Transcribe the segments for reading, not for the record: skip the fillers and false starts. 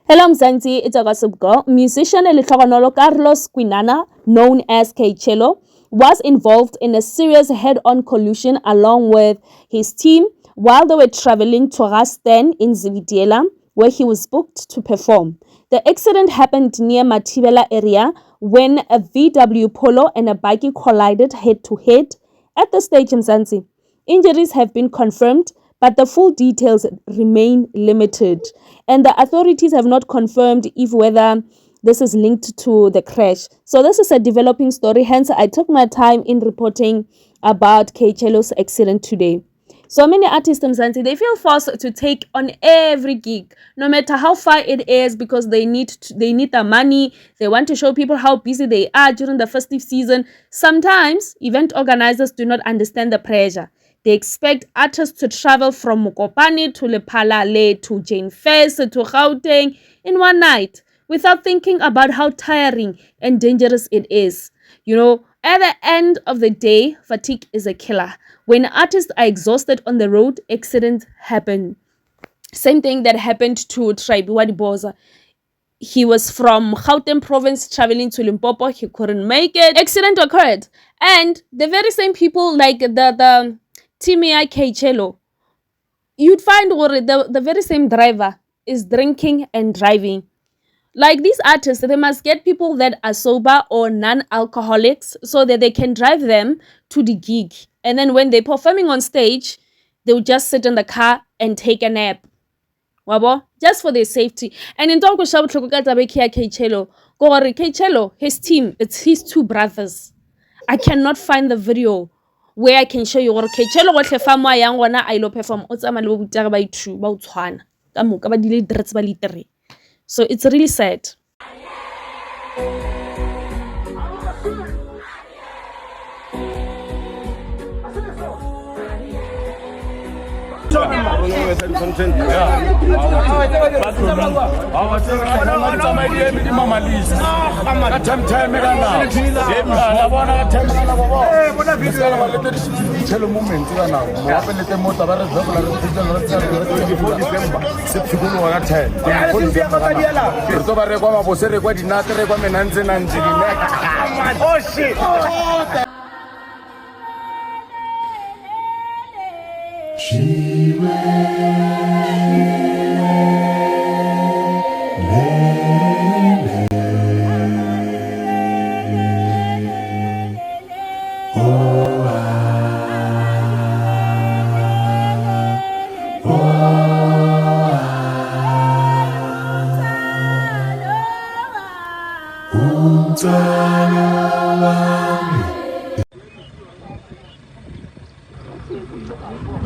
Hello Mzansi, it's Agasubgo. Musician Elitlhogonolo Carlos Quinana, known as K-Chelo, was involved in a serious head-on collision along with his team while they were traveling to Gasten in Zivitiela, where he was booked to perform. The accident happened near Matibela area when a VW Polo and a bike collided head-to-head at the stage in Mzansi. Injuries have been confirmed, but the full details remain limited, and the authorities have not confirmed if whether this is linked to the crash. So this is a developing story, hence I took my time in reporting about K-Chelo's accident today. So many artists in Mzansi, they feel forced to take on every gig, no matter how far it is, because they need the money. They want to show people how busy they are during the festive season. Sometimes event organizers do not understand the pressure. They expect artists to travel from Mokopane to Lephalale to Jane Fest to Gauteng in one night without thinking about how tiring and dangerous it is. You know, at the end of the day, fatigue is a killer. When artists are exhausted on the road, accidents happen. Same thing that happened to Tribe Wadiboza. He was from Gauteng province traveling to Limpopo. He couldn't make it. Accident occurred. And the very same people, like the Timia K-Chelo, you'd find the very same driver is drinking and driving. Like these artists, they must get people that are sober or non-alcoholics so that they can drive them to the gig. And then when they're performing on stage, they'll just sit in the car and take a nap. Wabo, just for their safety. And in talk with K-Chelo, K-Chelo, his team, it's his two brothers. I cannot find the video where I can show you K-Chelo wa tlefama yang gona a ilo perform o tsama le botare ba ithu ba utshwana ka moka ba dile dress ba litere. So it's really sad.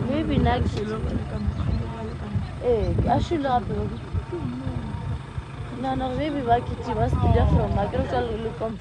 Maybe next year. I should have. No, maybe back it must be from my girl will come.